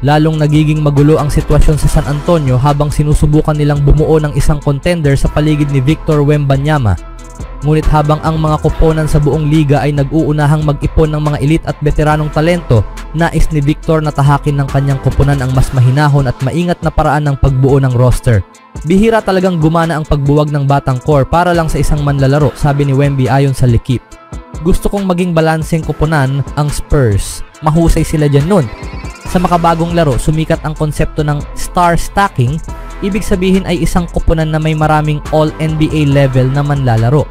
Lalong nagiging magulo ang sitwasyon sa San Antonio habang sinusubukan nilang bumuo ng isang contender sa paligid ni Victor Wembanyama. Ngunit habang ang mga koponan sa buong liga ay nag-uunahang mag-ipon ng mga elite at veteranong talento, nais ni Victor na tahakin ng kanyang koponan ang mas mahinahon at maingat na paraan ng pagbuo ng roster. Bihira talagang gumana ang pagbuwag ng batang core para lang sa isang manlalaro, sabi ni Wemby ayon sa L'Equipe. Gusto kong maging balanseng koponan ang Spurs. Mahusay sila dyan nun. Sa makabagong laro, sumikat ang konsepto ng star stacking. Ibig sabihin ay isang koponan na may maraming all-NBA level na manlalaro.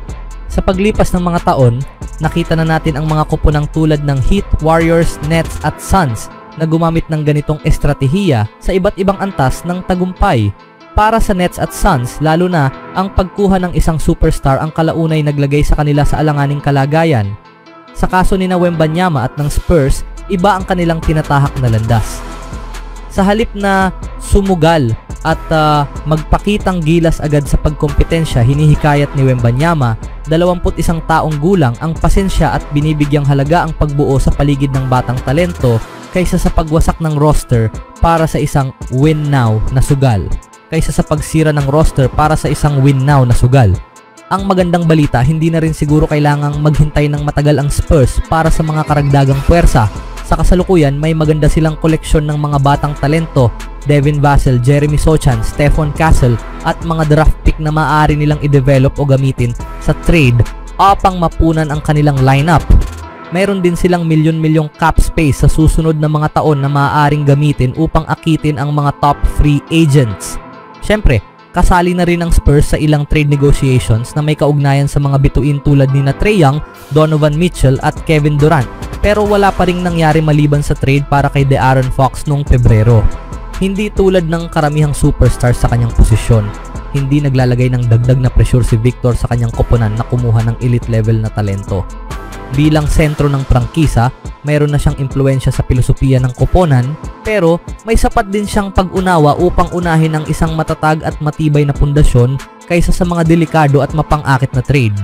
Sa paglipas ng mga taon, nakita na natin ang mga koponang tulad ng Heat, Warriors, Nets at Suns na gumamit ng ganitong estratehiya sa iba't ibang antas ng tagumpay. Para sa Nets at Suns, lalo na ang pagkuha ng isang superstar ang kalaunay naglagay sa kanila sa alanganing kalagayan. Sa kaso ni Wembanyama at ng Spurs, iba ang kanilang tinatahak na landas. Sa halip na sumugal at magpakitang gilas agad sa pagkompetensya, hinihikayat ni Wembanyama, 21 taong gulang, ang pasensya at binibigyang halaga ang pagbuo sa paligid ng batang talento kaysa sa pagwasak ng roster para sa isang win now na sugal. Kaysa sa pagsira ng roster para sa isang win now na sugal. Ang magandang balita, hindi na rin siguro kailangang maghintay ng matagal ang Spurs para sa mga karagdagang puwersa. Sa kasalukuyan, may maganda silang koleksyon ng mga batang talento, Devin Vassell, Jeremy Sochan, Stephon Castle at mga draft pick na maaari nilang i-develop o gamitin sa trade upang mapunan ang kanilang lineup. Mayroon din silang milyon-milyong cap space sa susunod na mga taon na maaaring gamitin upang akitin ang mga top free agents. Siyempre, kasali na rin ang Spurs sa ilang trade negotiations na may kaugnayan sa mga bituin tulad ni Trae Young, Donovan Mitchell at Kevin Durant, pero wala pa ring nangyari maliban sa trade para kay De'Aaron Fox noong Pebrero. Hindi tulad ng karamihang superstars sa kanyang posisyon, hindi naglalagay ng dagdag na pressure si Victor sa kanyang koponan na kumuha ng elite level na talento. Bilang sentro ng prangkisa, mayroon na siyang impluensya sa filosofiya ng koponan, pero may sapat din siyang pag-unawa upang unahin ang isang matatag at matibay na pundasyon kaysa sa mga delikado at mapang-akit na trade.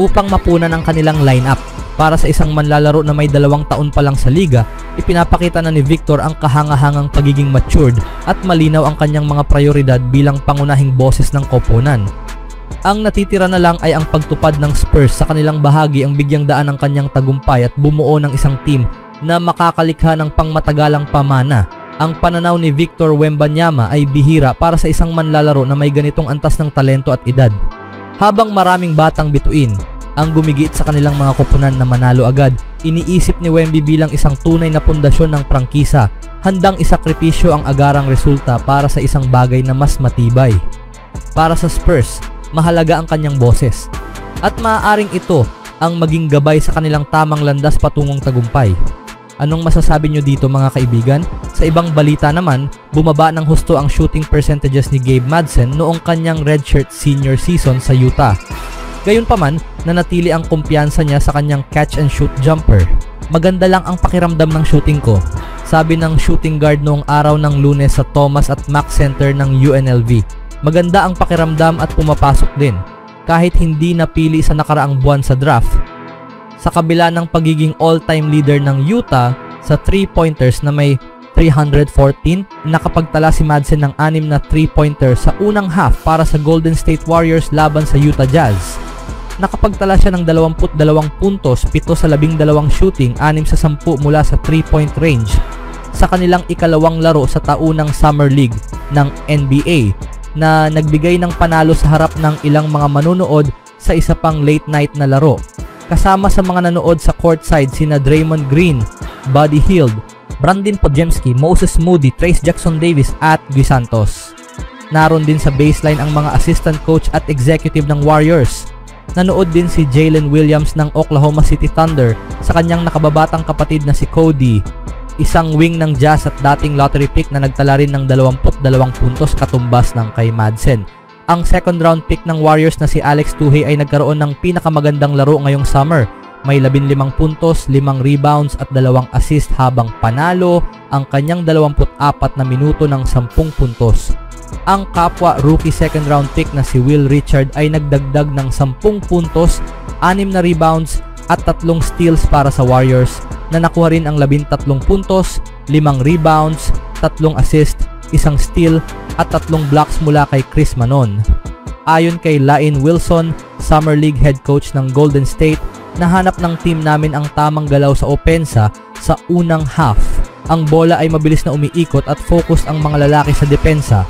Upang mapunan ang kanilang lineup, para sa isang manlalaro na may 2 taon pa lang sa liga, ipinapakita na ni Victor ang kahangahangang pagiging matured at malinaw ang kanyang mga prioridad bilang pangunahing boses ng koponan. Ang natitira na lang ay ang pagtupad ng Spurs sa kanilang bahagi ang bigyang daan ng kanyang tagumpay at bumuo ng isang team na makakalikha ng pangmatagalang pamana. Ang pananaw ni Victor Wembanyama ay bihira para sa isang manlalaro na may ganitong antas ng talento at edad. Habang maraming batang bituin ang gumigiit sa kanilang mga koponan na manalo agad, iniisip ni Wemby bilang isang tunay na pundasyon ng prangkisa, handang isakripisyo ang agarang resulta para sa isang bagay na mas matibay. Para sa Spurs, mahalaga ang kanyang boses, at maaaring ito ang maging gabay sa kanilang tamang landas patungong tagumpay. Anong masasabi nyo dito mga kaibigan? Sa ibang balita naman, bumaba ng husto ang shooting percentages ni Gabe Madsen noong kanyang redshirt senior season sa Utah. Gayunpaman, nanatili ang kumpiyansa niya sa kanyang catch and shoot jumper. Maganda lang ang pakiramdam ng shooting ko, sabi ng shooting guard noong araw ng Lunes sa Thomas at Mack Center ng UNLV. Maganda ang pakiramdam at pumapasok din, kahit hindi napili sa nakaraang buwan sa draft. Sa kabila ng pagiging all-time leader ng Utah sa 3-pointers na may 314, nakapagtala si Madsen ng 6 na 3-pointer sa unang half para sa Golden State Warriors laban sa Utah Jazz. Nakapagtala siya ng 22 puntos, 7 sa 12 shooting, 6 sa 10 mula sa 3-point range sa kanilang ikalawang laro sa taunang Summer League ng NBA na nagbigay ng panalo sa harap ng ilang mga manunood sa isa pang late night na laro. Kasama sa mga nanood sa courtside sina Draymond Green, Buddy Hield, Brandon Podziemski, Moses Moody, Trayce Jackson-Davis at Guy Santos. Naroon din sa baseline ang mga assistant coach at executive ng Warriors. Nanood din si Jalen Williams ng Oklahoma City Thunder sa kanyang nakababatang kapatid na si Cody, isang wing ng Jazz at dating lottery pick na nagtala rin ng 22 puntos katumbas ng kay Madsen. Ang second round pick ng Warriors na si Alex Tuhey ay nagkaroon ng pinakamagandang laro ngayong summer. May 15 puntos, 5 rebounds at 2 assist habang panalo ang kanyang 24 na minuto ng 10 puntos. Ang kapwa rookie second round pick na si Will Richard ay nagdagdag ng 10 puntos, 6 na rebounds at 3 steals para sa Warriors na nakuha rin ang 13 puntos, 5 rebounds 3 assist, 1 steal at 3 blocks mula kay Chris Manon. Ayon kay Laine Wilson, Summer League head coach ng Golden State, nahanap ng team namin ang tamang galaw sa opensa sa unang half. Ang bola ay mabilis na umiikot at focus ang mga lalaki sa depensa.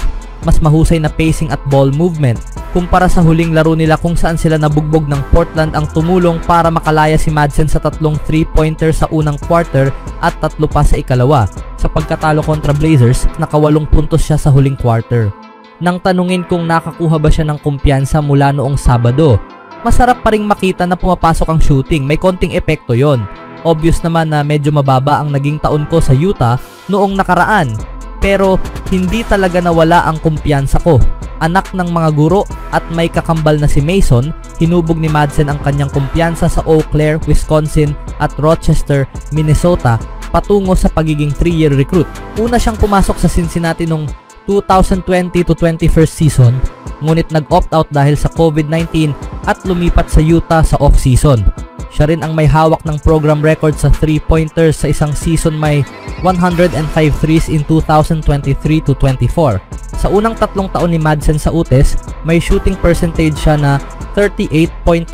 Mas mahusay na pacing at ball movement kumpara sa huling laro nila kung saan sila nabugbog ng Portland ang tumulong para makalaya si Madsen sa 3 3-pointer sa unang quarter at 3 pa sa ikalawa. Sa pagkatalo kontra Blazers, naka 8 puntos siya sa huling quarter. Nang tanungin kung nakakuha ba siya ng kumpiyansa mula noong Sabado, masarap pa ring makita na pumapasok ang shooting, may konting epekto yon. Obvious naman na medyo mababa ang naging taon ko sa Utah noong nakaraan, pero hindi talaga nawala ang kumpiyansa ko. Anak ng mga guro at may kakambal na si Mason, hinubog ni Madsen ang kanyang kumpiyansa sa Eau Claire, Wisconsin at Rochester, Minnesota patungo sa pagiging 3-year recruit. Una siyang pumasok sa Cincinnati noong 2020 to 21st season, ngunit nag-opt out dahil sa COVID-19 at lumipat sa Utah sa off-season. Siya rin ang may hawak ng program record sa 3-pointers sa isang season, may 105 threes in 2023 to 24. Sa unang 3 taon ni Madsen sa Utes, may shooting percentage siya na 38.2%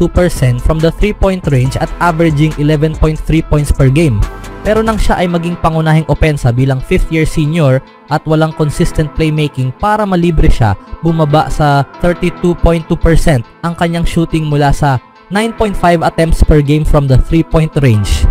from the 3-point range at averaging 11.3 points per game. Pero nang siya ay maging pangunahing opensa bilang 5th year senior at walang consistent playmaking para malibre siya, bumaba sa 32.2% ang kanyang shooting mula sa 9.5 attempts per game from the 3-point range.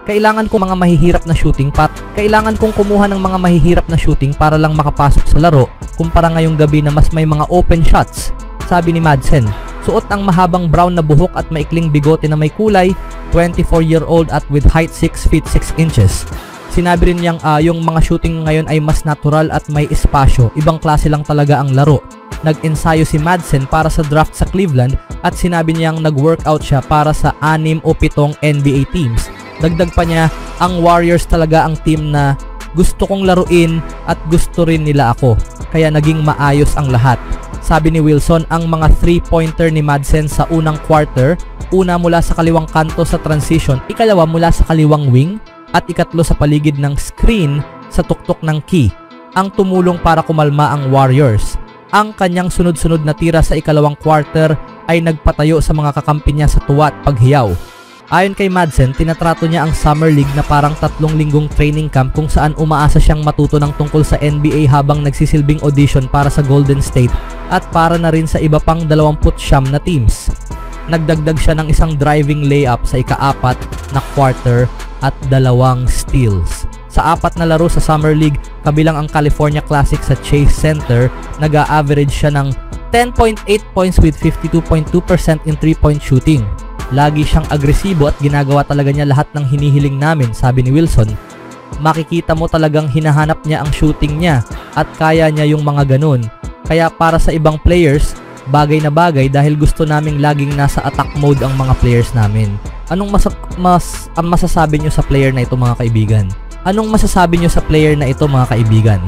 Kailangan kong mga mahihirap na shooting kailangan kong kumuha ng mga mahihirap na shooting para lang makapasok sa laro kumpara ngayong gabi na mas may mga open shots, sabi ni Madsen. Suot ang mahabang brown na buhok at maikling bigote na may kulay, 24-year-old at with height 6 feet 6 inches. Sinabi rin niyang yung mga shooting ngayon ay mas natural at may espasyo, ibang klase lang talaga ang laro. Nag-ensayo si Madsen para sa draft sa Cleveland at sinabi niyang nag-workout siya para sa 6 o 7 NBA teams. Dagdag pa niya, ang Warriors talaga ang team na gusto kong laruin at gusto rin nila ako, kaya naging maayos ang lahat. Sabi ni Wilson, ang mga 3-pointer ni Madsen sa unang quarter, una mula sa kaliwang kanto sa transition, ikalawa mula sa kaliwang wing, at ikatlo sa paligid ng screen sa tuktok ng key, ang tumulong para kumalma ang Warriors. Ang kanyang sunod-sunod na tira sa ikalawang quarter ay nagpatayo sa mga kakampi niya sa tuwa at paghiyaw. Ayon kay Madsen, tinatrato niya ang Summer League na parang 3 linggong training camp kung saan umaasa siyang matuto ng tungkol sa NBA habang nagsisilbing audition para sa Golden State at para na rin sa iba pang 29 na teams. Nagdagdag siya ng isang driving layup sa ika-4 na quarter at 2 steals. Sa 4 na laro sa Summer League, kabilang ang California Classic sa Chase Center, nag-a-average siya ng 10.8 points with 52.2% in 3-point shooting. Lagi siyang agresibo at ginagawa talaga niya lahat ng hinihiling namin, sabi ni Wilson. Makikita mo talagang hinahanap niya ang shooting niya at kaya niya yung mga ganun. Kaya para sa ibang players, bagay na bagay dahil gusto naming laging nasa attack mode ang mga players namin. Anong masasabi niyo sa player na ito, mga kaibigan? Anong masasabi niyo sa player na ito, mga kaibigan?